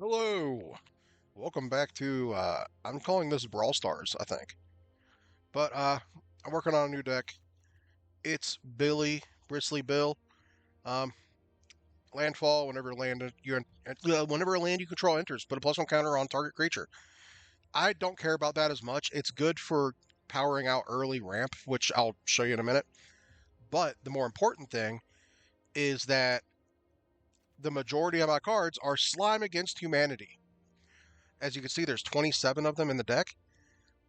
Hello, welcome back to, I'm calling this Brawl Stars, I think. But, I'm working on a new deck. It's Billy, Bristly Bill. Um, Landfall, whenever a land you control enters, put a +1 counter on target creature. I don't care about that as much. It's good for powering out early ramp, which I'll show you in a minute. But the more important thing is that the majority of my cards are Slime Against Humanity. As you can see, there's 27 of them in the deck.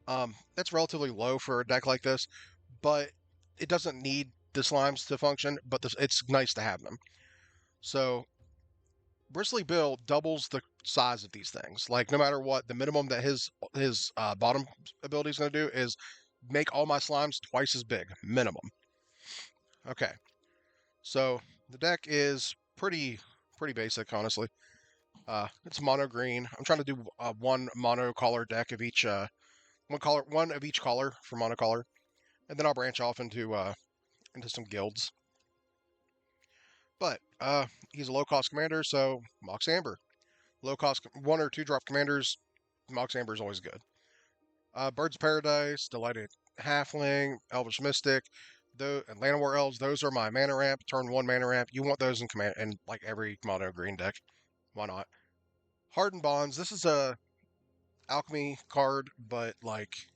That's relatively low for a deck like this, but it doesn't need the slimes to function, but it's nice to have them. So Bristly Bill doubles the size of these things. Like, no matter what, the minimum that his bottom ability is going to do is make all my slimes twice as big, minimum. Okay, so the deck is pretty basic, honestly. It's mono green. I'm trying to do one mono color deck of each one of each color for mono color, and then I'll branch off into some guilds. But he's a low cost commander, so Mox Amber. Low cost 1 or 2 drop commanders, Mox Amber is always good. Birds of Paradise, Delighted Halfling, Elvish Mystic, and Land War Elves. Those are my mana ramp, turn 1 mana ramp. You want those in command in like every mono green deck. Why not? Hardened Bonds. This is a alchemy card, but like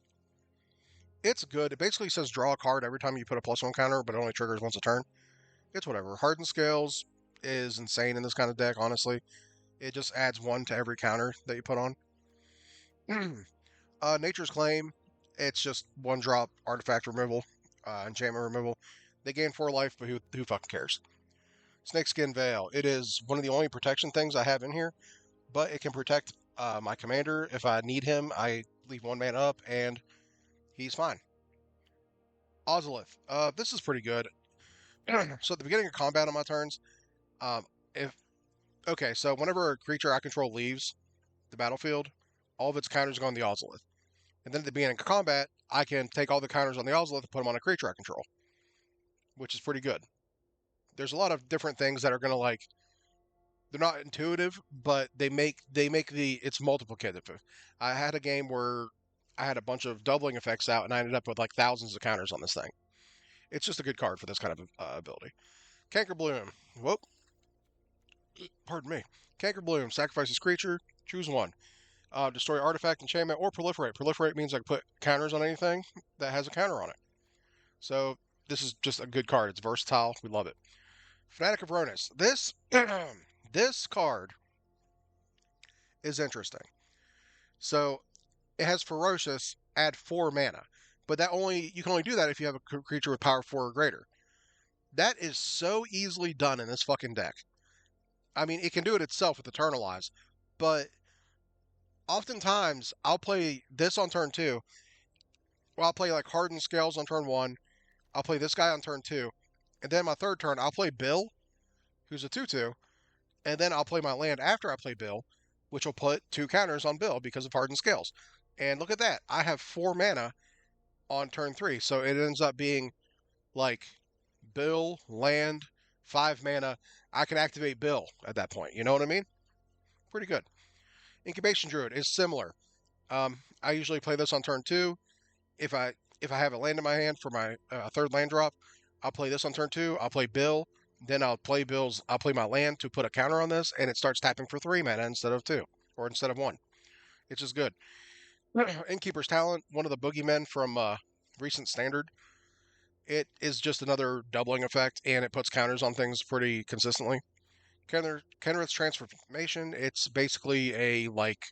it's good. It basically says draw a card every time you put a +1 counter, but it only triggers once a turn. It's whatever. Hardened Scales is insane in this kind of deck, honestly. It just adds 1 to every counter that you put on. Nature's Claim, it's just 1 drop artifact removal, enchantment removal. They gain 4 life, but who fucking cares? Snakeskin Veil. It is one of the only protection things I have in here, but it can protect my commander. If I need him, I leave 1 man up, and he's fine. Ozolith. This is pretty good. So at the beginning of combat on my turns, um, if okay, so whenever a creature I control leaves the battlefield, all of its counters go on the Ozolith. And then at the beginning of combat, I can take all the counters on the Ozolith and put them on a creature I control, which is pretty good. There's a lot of different things that are gonna like they're not intuitive, but they make it's multiplicative. I had a game where I had a bunch of doubling effects out, and I ended up with like thousands of counters on this thing. It's just a good card for this kind of ability. Canker Bloom. Whoop. Pardon me. Canker Bloom. Sacrifices creature. Choose one. Destroy artifact, enchantment, or proliferate. Proliferate means I can put counters on anything that has a counter on it. So this is just a good card. It's versatile. We love it. Fanatic of Ronus. This this card is interesting. So it has Ferocious, add 4 mana. But you can only do that if you have a creature with power 4 or greater. That is so easily done in this fucking deck. I mean, it can do it itself with Eternalize, but oftentimes I'll play this on turn 2. Well, I'll play like Hardened Scales on turn 1. I'll play this guy on turn 2. And then my third turn, I'll play Bill, who's a 2/2. And then I'll play my land after I play Bill, which will put 2 counters on Bill because of Hardened Scales. And look at that. I have 4 mana on turn 3. So it ends up being like Bill, land, 5 mana. I can activate Bill at that point. You know what I mean? Pretty good. Incubation Druid is similar. I usually play this on turn 2. If I have a land in my hand for my third land drop, I'll play this on turn 2. I'll play Bill. Then I'll play my land to put a counter on this, and it starts tapping for 3 mana instead of 2, or instead of 1. It's just good. Innkeeper's Talent, one of the boogeymen from recent Standard. It is just another doubling effect, and it puts counters on things pretty consistently. Kenrith's Transformation, it's basically a like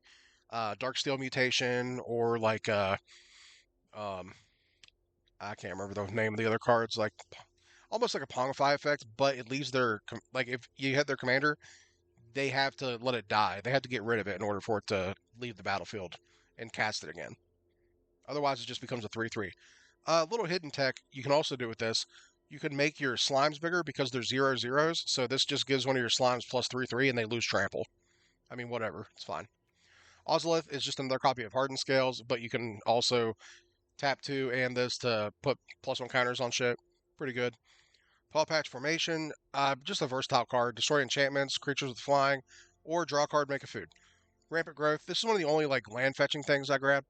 Darksteel mutation, or like um, I can't remember the name of the other cards, like almost like a Pongify effect, but it leaves like if you hit their commander, they have to let it die. They have to get rid of it in order for it to leave the battlefield and cast it again. Otherwise, it just becomes a 3/3. Little hidden tech you can also do with this. You can make your slimes bigger because they're 0/0s. So this just gives one of your slimes plus 3/3, and they lose trample. I mean, whatever, it's fine. Ozolith is just another copy of Hardened Scales, but you can also tap 2 and this to put +1 counters on shit. Pretty good. Paw Patch Formation, just a versatile card. Destroy enchantments, creatures with flying, or draw a card, make a food. Rampant Growth. This is one of the only like land fetching things I grab.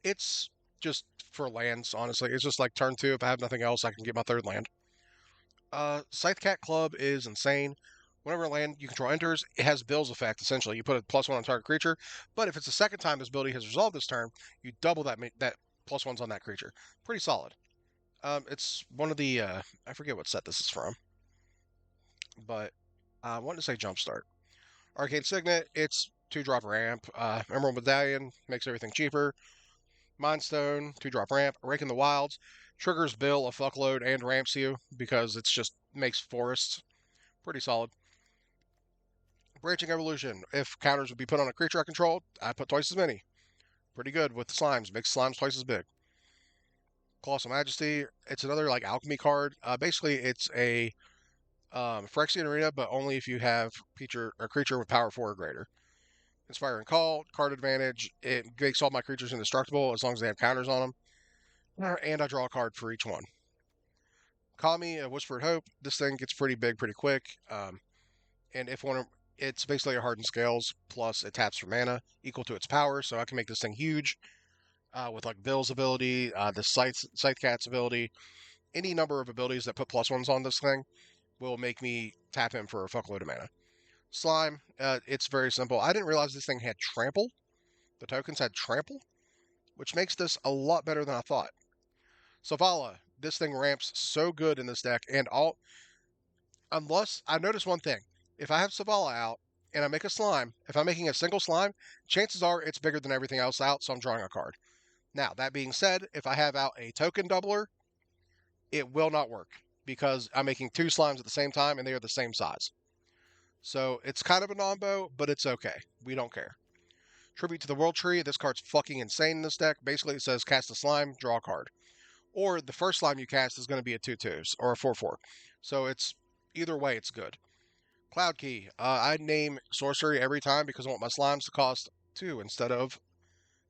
It's just for lands, honestly. It's just like turn 2. If I have nothing else, I can get my third land. Scythecat Club is insane. Whenever a land you control enters, it has Bill's effect, essentially. You put a +1 on target creature, but if it's the second time this ability has resolved this turn, you double that +1s on that creature. Pretty solid. It's one of the, I forget what set this is from, but I wanted to say Jumpstart. Arcane Signet, it's 2-drop ramp. Emerald Medallion makes everything cheaper. Mind Stone, 2-drop ramp. Rake in the Wilds triggers Bill a fuckload and ramps you because it's just makes forests pretty solid. Branching Evolution, if counters would be put on a creature I control, I put twice as many. Pretty good with slimes, makes slimes twice as big. Colossal Majesty, it's another like alchemy card. Basically, it's a Phyrexian Arena, but only if you have a creature with power 4 or greater. Inspiring Call, card advantage. It makes all my creatures indestructible as long as they have counters on them. And I draw a card for each one. Kami, a Whispered Hope. This thing gets pretty big pretty quick. And if one, it's basically a Hardened Scales plus it taps for mana equal to its power, so I can make this thing huge with like Bill's ability, the Scythecat's ability, any number of abilities that put +1s on this thing will make me tap him for a fuckload of mana. Slime, it's very simple. I didn't realize this thing had Trample. The tokens had Trample, which makes this a lot better than I thought. Savala, this thing ramps so good in this deck, and unless I notice one thing, if I have Savala out and I make a slime, if I'm making a single slime, chances are it's bigger than everything else out, so I'm drawing a card. Now, that being said, if I have out a token doubler, it will not work because I'm making 2 slimes at the same time and they are the same size. So it's kind of a nombo, but it's okay. We don't care. Tribute to the World Tree. This card's fucking insane in this deck. Basically, it says cast a slime, draw a card. Or the first slime you cast is going to be a 2/2 or a 4/4. So it's either way, it's good. Cloud Key. I name sorcery every time because I want my slimes to cost 2 instead of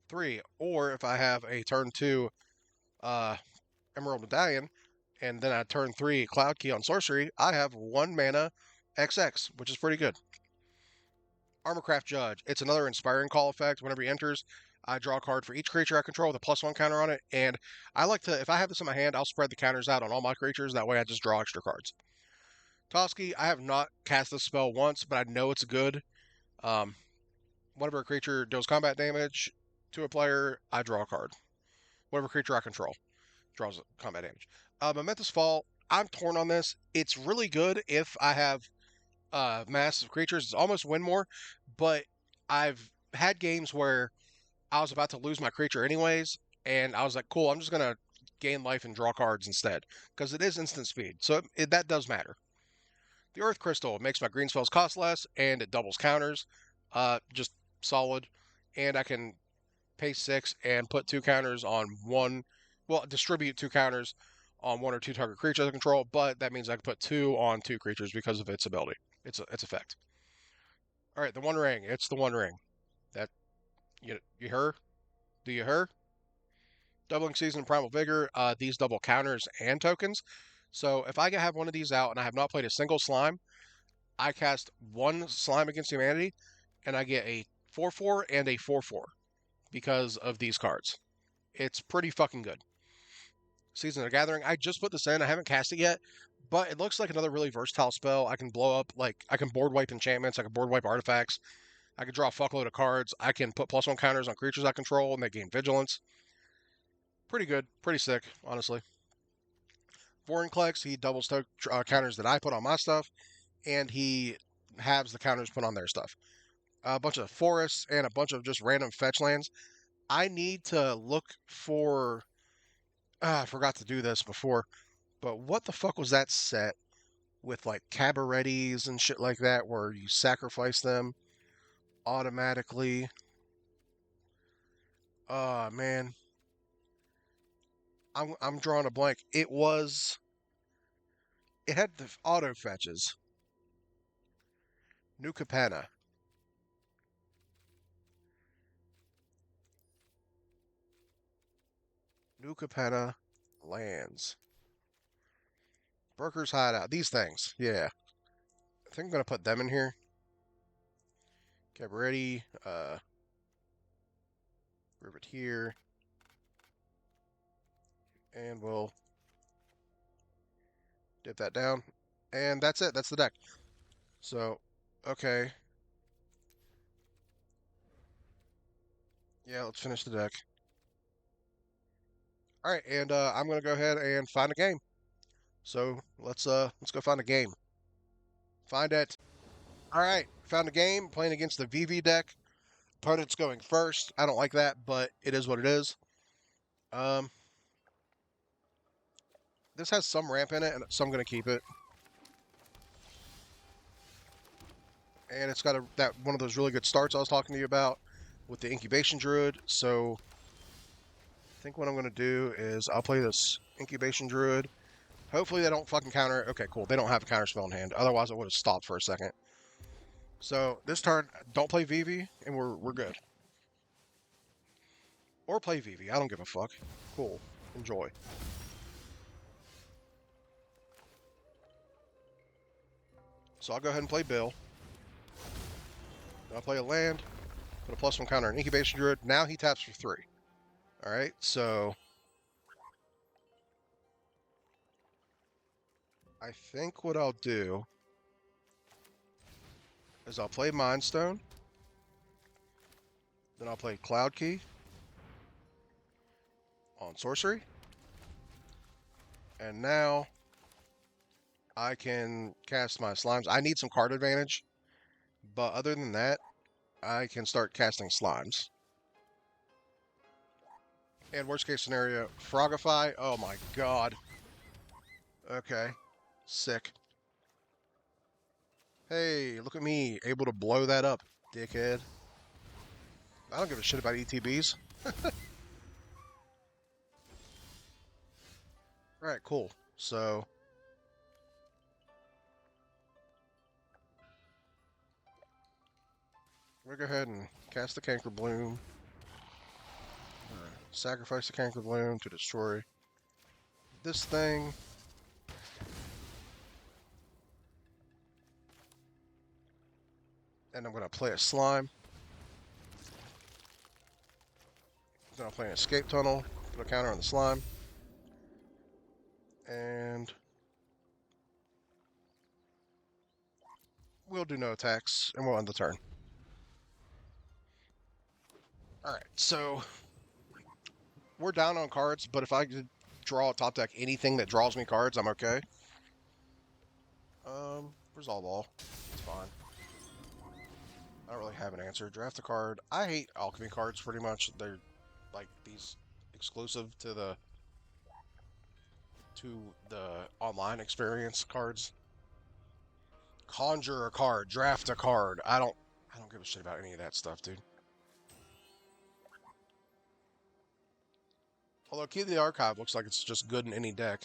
3. Or if I have a turn 2 Emerald Medallion and then I turn 3 Cloud Key on sorcery, I have 1 mana XX, which is pretty good. Armorcraft Judge. It's another Inspiring Call effect. Whenever he enters, I draw a card for each creature I control with a +1 counter on it. And I like to, if I have this in my hand, I'll spread the counters out on all my creatures. That way I just draw extra cards. Toski, I have not cast this spell once, but I know it's good. Whenever a creature deals combat damage to a player, I draw a card. Whatever creature I control draws combat damage. Momentous Fall, I'm torn on this. It's really good if I have massive creatures. It's almost win more, but I've had games where I was about to lose my creature anyways, and I was like, cool, I'm just going to gain life and draw cards instead, because it is instant speed, so that does matter. The Earth Crystal makes my green spells cost less, and it doubles counters. Just solid. And I can pay 6 and put 2 counters on one, well, distribute 2 counters on 1 or 2 target creatures I control, but that means I can put 2 on 2 creatures because of its ability, its effect. All right, the One Ring. It's the One Ring. That, you hear? Do you hear? Doubling Season Primal Vigor. These double counters and tokens. So if I have one of these out and I have not played a single slime, I cast 1 Slime Against Humanity, and I get a 4/4 and a 4/4 because of these cards. It's pretty fucking good. Season of Gathering. I just put this in. I haven't cast it yet, but it looks like another really versatile spell. I can blow up, like, I can board wipe enchantments. I can board wipe artifacts. I can draw a fuckload of cards. I can put +1 counters on creatures I control, and they gain vigilance. Pretty good. Pretty sick, honestly. Vorinclex, he doubles counters that I put on my stuff, and he halves the counters put on their stuff. A bunch of forests and a bunch of just random fetch lands. I need to look for. I forgot to do this before, but what the fuck was that set with like cabarets and shit like that where you sacrifice them automatically? Oh man, I'm drawing a blank. It had the auto fetches. New Capenna. New Capenna lands. Broker's Hideout. These things. Yeah. I think I'm going to put them in here. Cabaret. Move it here. And we'll dip that down. And that's it. That's the deck. So, okay. Yeah, let's finish the deck. All right, and I'm gonna go ahead and find a game. So let's go find a game. Find it. All right, found a game. Playing against the VV deck. Opponent's going first. I don't like that, but it is what it is. Um, this has some ramp in it, and so I'm gonna keep it. And it's got that one of those really good starts I was talking to you about with the incubation druid. So I think what I'm gonna do is I'll play this incubation druid. Hopefully they don't fucking counter. Okay, cool. They don't have a counter spell in hand. Otherwise, I would have stopped for a second. So this turn, don't play Vivi, and we're good. Or play Vivi. I don't give a fuck. Cool. Enjoy. So I'll go ahead and play Bill. Then I'll play a land. Put a +1 counter on Incubation Druid. Now he taps for 3. Alright, so I think what I'll do is I'll play Mind Stone. Then I'll play Cloud Key on Sorcery. And now I can cast my Slimes. I need some card advantage. But other than that, I can start casting Slimes. And worst case scenario, Frogify. Oh my god. Okay. Sick. Hey, look at me, able to blow that up, dickhead. I don't give a shit about ETBs. Alright, cool. So we'll go ahead and cast the Canker Bloom. Sacrifice the Canker Bloom to destroy this thing. And I'm going to play a Slime. Then I'll play an Escape Tunnel. Put a counter on the Slime. And we'll do no attacks, and we'll end the turn. Alright, so we're down on cards, but if I could draw a top deck anything that draws me cards, I'm okay. Resolve all. It's fine. I don't really have an answer. Draft a card. I hate alchemy cards pretty much. They're like these exclusive to the online experience cards. Conjure a card, draft a card. I don't give a shit about any of that stuff, dude. Although Key to the Archive looks like it's just good in any deck.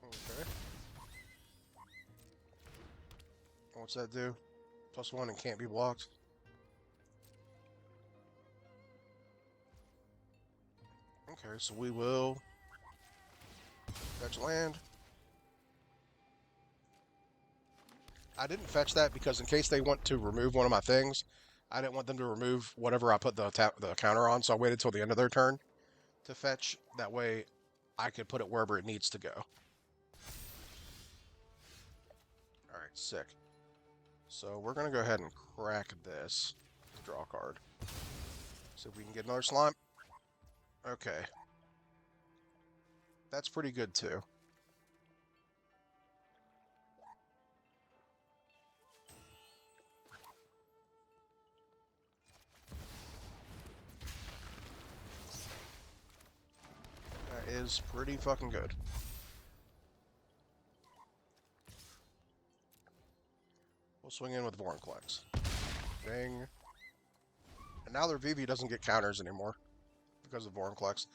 Okay. What's that do? +1 and can't be blocked. Okay, so we will fetch land. I didn't fetch that because in case they want to remove one of my things, I didn't want them to remove whatever I put the counter on, so I waited till the end of their turn to fetch. That way I could put it wherever it needs to go. Alright, sick. So we're going to go ahead and crack this. Draw a card. See if we can get another Slime. Okay. That's pretty good too. That is pretty fucking good. We'll swing in with Vorinclex. Dang. And now their VV doesn't get counters anymore because of Vorinclex.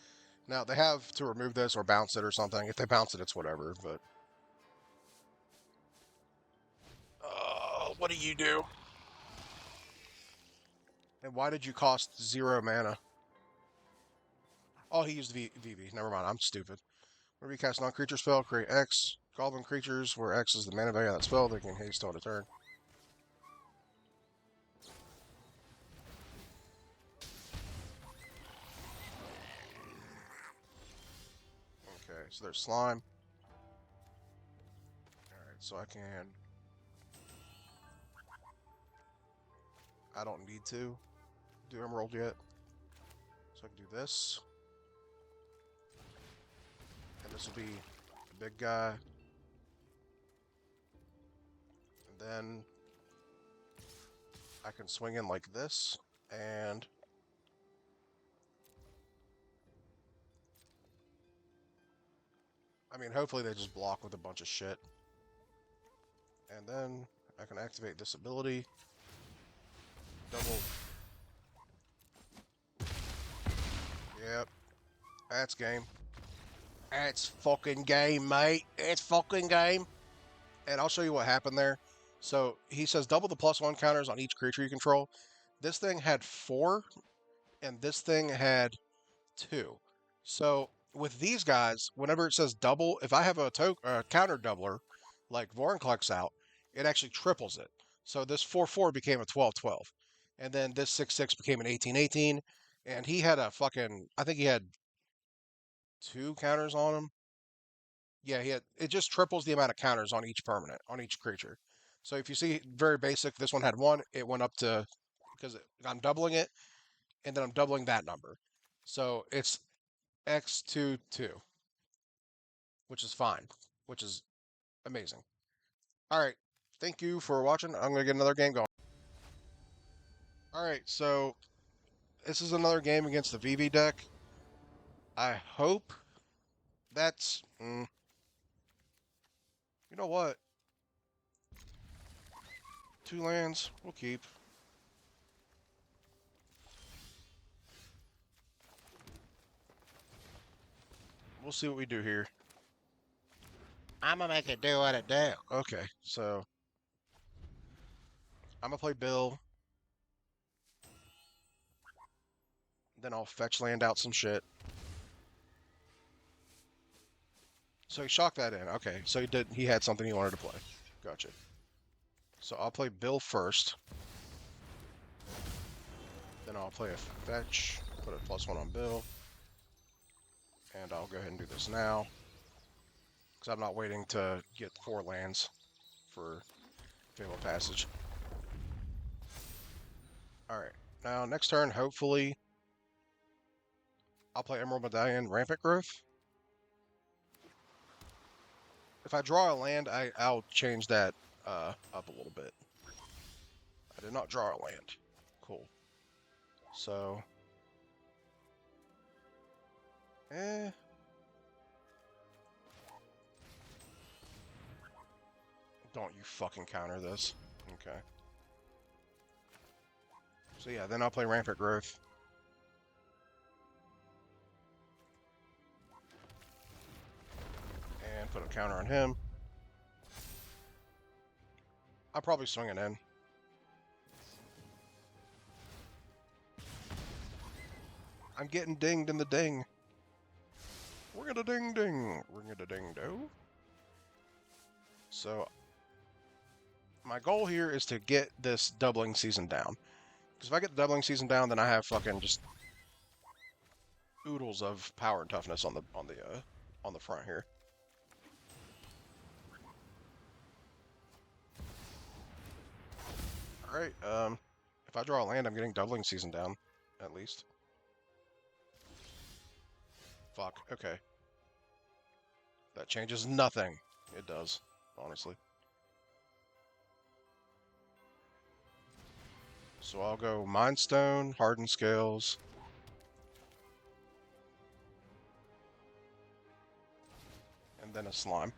Now, they have to remove this or bounce it or something. If they bounce it, it's whatever, but... what do you do? And why did you cost 0 mana? Oh, he used VV. Never mind, I'm stupid. Whenever you cast non-creature spell, create X. Goblin creatures, where X is the mana value of that spell, they can haste on a turn. Okay, so there's slime. Alright, so I can... I don't need to do Emerald yet. So I can do this. And this will be the big guy. And then I can swing in like this. And I mean, hopefully they just block with a bunch of shit. And then I can activate this ability. Double. Yep. That's game. That's fucking game, mate. It's fucking game. And I'll show you what happened there. So he says double the +1 counters on each creature you control. This thing had 4, and this thing had 2. So with these guys, whenever it says double, if I have a counter doubler, like Vorinclex out, it actually triples it. So this 4/4 became a 12/12. And then this 6/6 became an 18/18. And he had a fucking, I think he had 2 counters on him. Yeah, it just triples the amount of counters on each permanent, on each creature. So if you see very basic, this one had 1, it went up to, because I'm doubling it, and then I'm doubling that number. So it's X22, which is fine, which is amazing. All right, thank you for watching. I'm going to get another game going. All right, so this is another game against the VV deck. I hope that's... you know what? 2 lands, we'll keep. We'll see what we do here. I'm gonna make it do what it do. Okay, so I'm gonna play Bill. Then I'll fetch land out some shit. So he shocked that in. Okay, so he had something he wanted to play. Gotcha. So I'll play Bill first. Then I'll play a fetch, put a +1 on Bill. And I'll go ahead and do this now. Because I'm not waiting to get 4 lands for Fabled Passage. Alright, now next turn, hopefully, I'll play Emerald Medallion Rampant Growth. If I draw a land, I'll change that up a little bit. I did not draw a land. Cool. So... Don't you fucking counter this. Okay. So yeah, then I'll play Rampant Growth. And put a counter on him. I'll probably swing it in. I'm getting dinged in the ding. We're gonna ding ding. We're gonna ding do. So my goal here is to get this doubling season down. Because if I get the doubling season down, then I have fucking just oodles of power and toughness on the front here. All right. If I draw a land, I'm getting doubling season down, at least. Fuck. Okay. That changes nothing. It does, honestly. So I'll go Mind Stone, Hardened Scales. And then a Slime.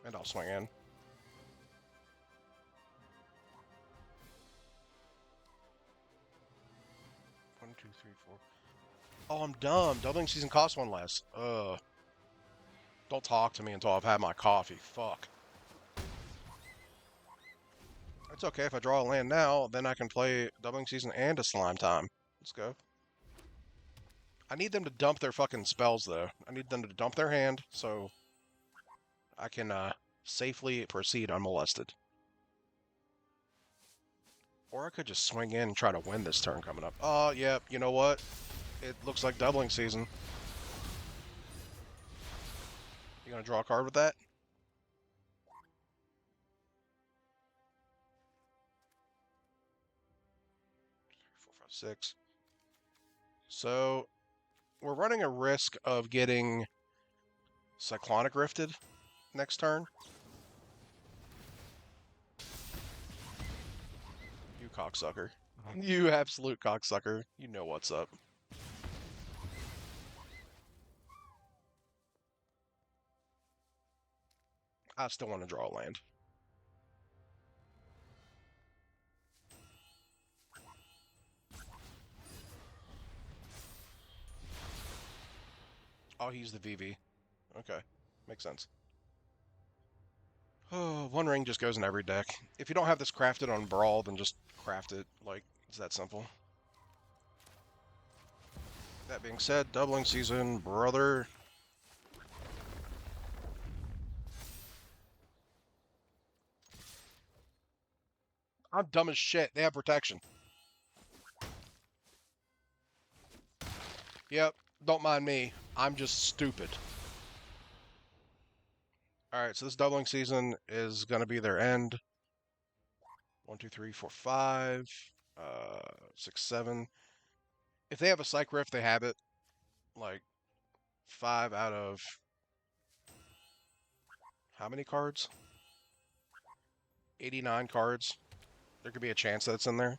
And I'll swing in. One, two, three, four. Oh, I'm dumb. Doubling season costs one less. Don't talk to me until I've had my coffee. Fuck. It's okay if I draw a land now, then I can play doubling season and a slime time. Let's go. I need them to dump their fucking spells, though. I need them to dump their hand so I can safely proceed unmolested. Or I could just swing in and try to win this turn coming up. Oh, yeah, you know what? It looks like doubling season. You gonna draw a card with that? 4, 5, 6. So we're running a risk of getting Cyclonic Rifted next turn. You cocksucker. You absolute cocksucker. You know what's up. I still want to draw a land. Oh, he's the VV. Okay, makes sense. Oh, One Ring just goes in every deck. If you don't have this crafted on Brawl, then just craft it. Like, it's that simple. That being said, doubling season, brother. I'm dumb as shit. They have protection. Yep, don't mind me. I'm just stupid. Alright, so this doubling season is going to be their end. 1, 2, 3, 4, 5, 6, 7. If they have a Psych Rift, they have it. Like, 5 out of... How many cards? 89 cards. There could be a chance that it's in there.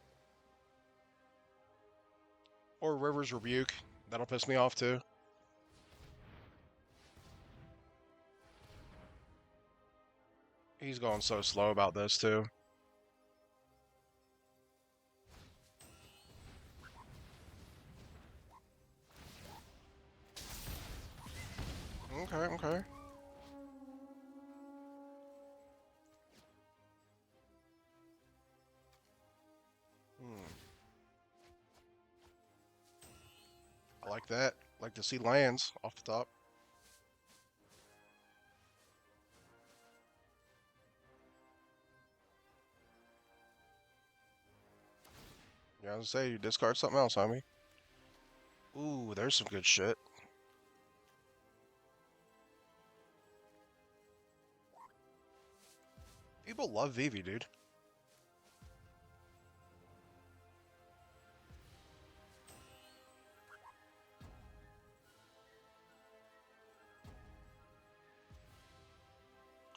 Or River's Rebuke. That'll piss me off, too. He's going so slow about this, too. Okay, okay. I like that. Like to see lands off the top. Yeah, I was gonna say, you discard something else, homie. Ooh, there's some good shit. People love Vivi, dude.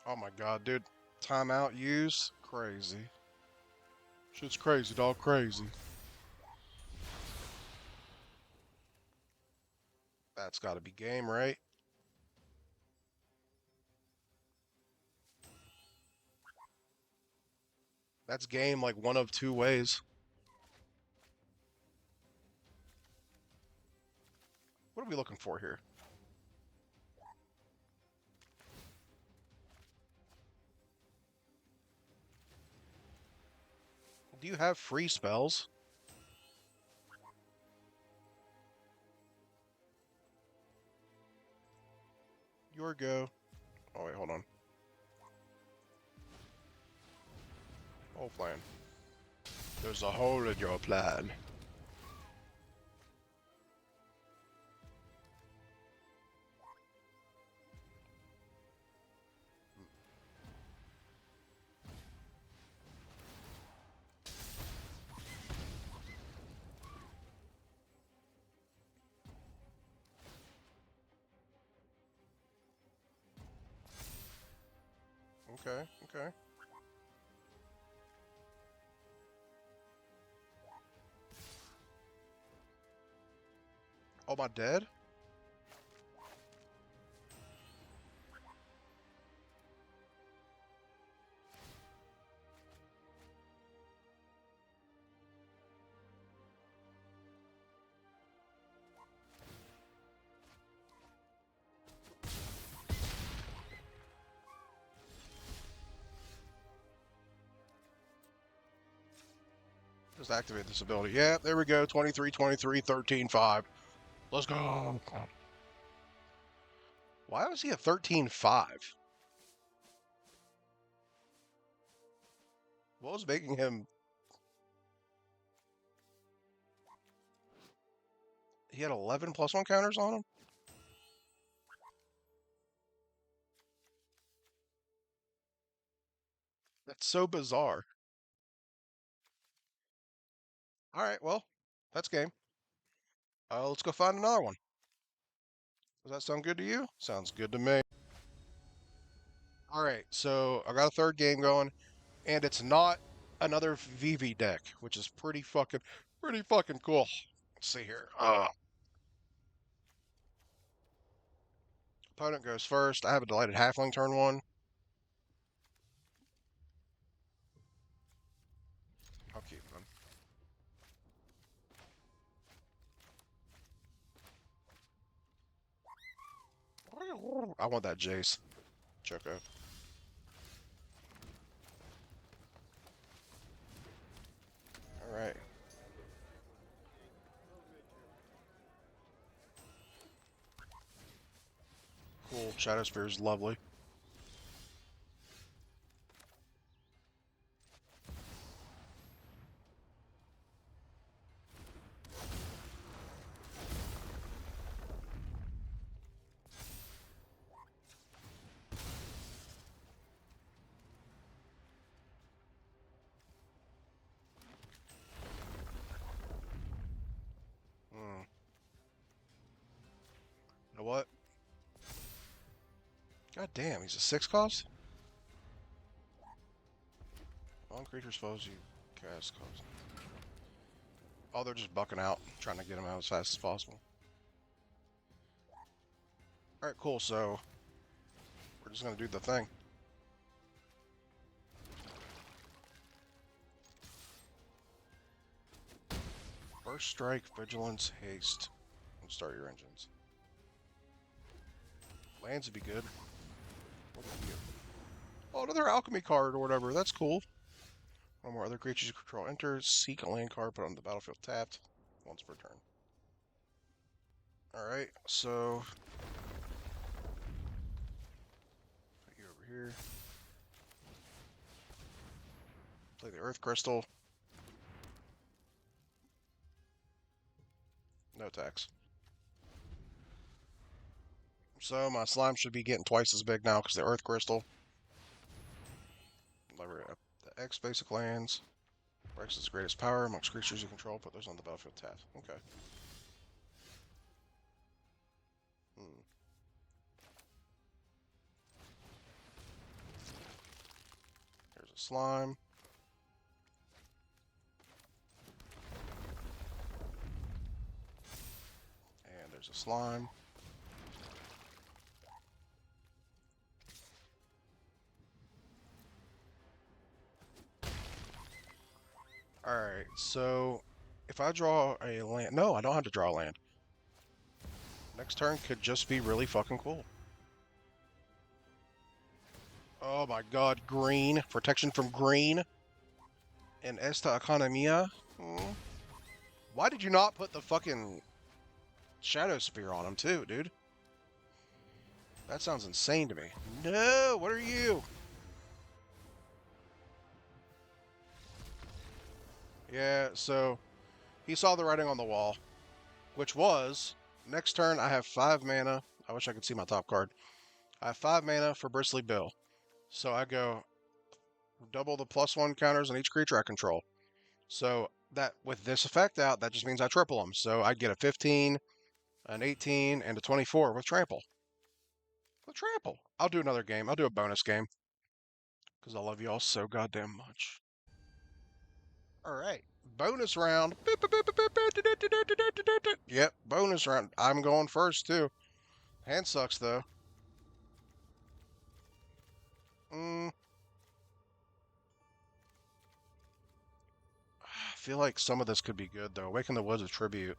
Oh my god, dude. Timeout use? Crazy. Shit's crazy, dog. Crazy. That's gotta be game, right? That's game like one of two ways. What are we looking for here? Do you have free spells? Your go. Oh wait, hold on. Whole plan. There's a hole in your plan. Okay, okay. Oh, am I dead? Just activate this ability. Yeah, there we go. 23, 23, 13, 5. Let's go. Why was he a 13, 5? What was making him... He had 11 +1 counters on him? That's so bizarre. Alright, well, that's game. Let's go find another one. Does that sound good to you? Sounds good to me. Alright, so I got a third game going, and it's not another VV deck, which is pretty fucking cool. Let's see here. Opponent goes first. I have a delighted halfling turn 1. I'll keep them. I want that Jace. Choco. Alright. Cool. Shadow Spear is lovely. Hmm. You know what? God damn, he's a 6 cost? On creatures foes you cast cost. Oh, they're just bucking out, trying to get him out as fast as possible. Alright, cool, so we're just gonna do the thing. First strike, vigilance, haste, and start your engines. Lands would be good. What would you? Oh, another alchemy card or whatever. That's cool. One more other creatures you control enter. Seek a land card, put on the battlefield tapped. Once per turn. Alright, so put you over here. Play the Earth Crystal. No tax. So my slime should be getting twice as big now because the Earth Crystal. Lever up the X basic lands. Breaks its greatest power amongst creatures you control. Put those on the battlefield tapped. Okay. Hmm. There's a slime. And there's a slime. Alright, so if I draw a land... No, I don't have to draw a land. Next turn could just be really fucking cool. Oh my god, green. Protection from green. And Esta Economia. Hmm. Why did you not put the fucking Shadow Spear on him too, dude? That sounds insane to me. No, what are you? Yeah, so he saw the writing on the wall, which was, next turn I have 5 mana. I wish I could see my top card. I have 5 mana for Bristly Bill. So I go double the +1 counters on each creature I control. So that with this effect out, that just means I triple them. So I get a 15, an 18, and a 24 with trample. With trample. I'll do another game. I'll do a bonus game. Because I love y'all so goddamn much. Alright. Bonus round. Yep, bonus round. I'm going first, too. Hand sucks, though. I feel like some of this could be good, though. Awaken the Woods of Tribute.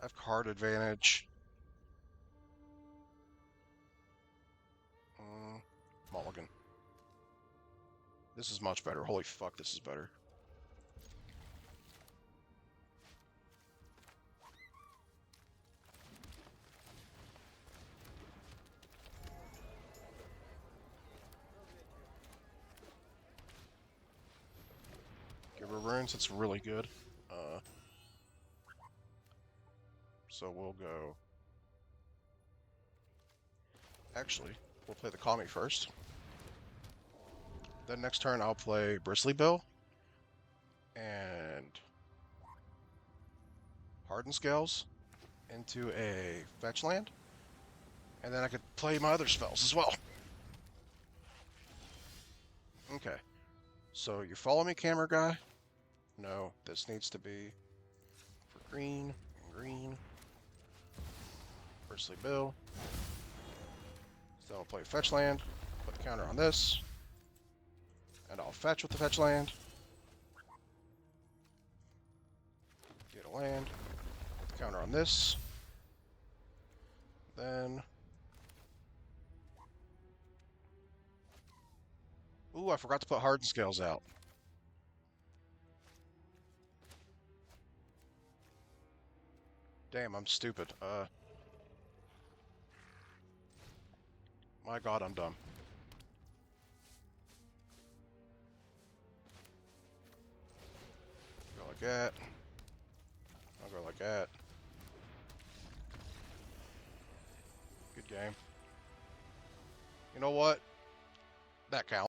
I have card advantage. Mulligan. This is much better. Holy fuck, this is better. runes. It's really good. So we'll go... Actually, we'll play the Kami first. Then next turn I'll play Bristly Bill and Hardened Scales into a fetch land. And then I could play my other spells as well. Okay. So you follow me, camera guy? No, this needs to be for green and green. Bristly Bill. So I'll play fetch land, put the counter on this, and I'll fetch with the fetch land. Get a land, put the counter on this. Then... Ooh, I forgot to put Hardened Scales out. Damn, I'm stupid. My god, I'm dumb. Go like that. I'll go like that. Good game. You know what? That counts.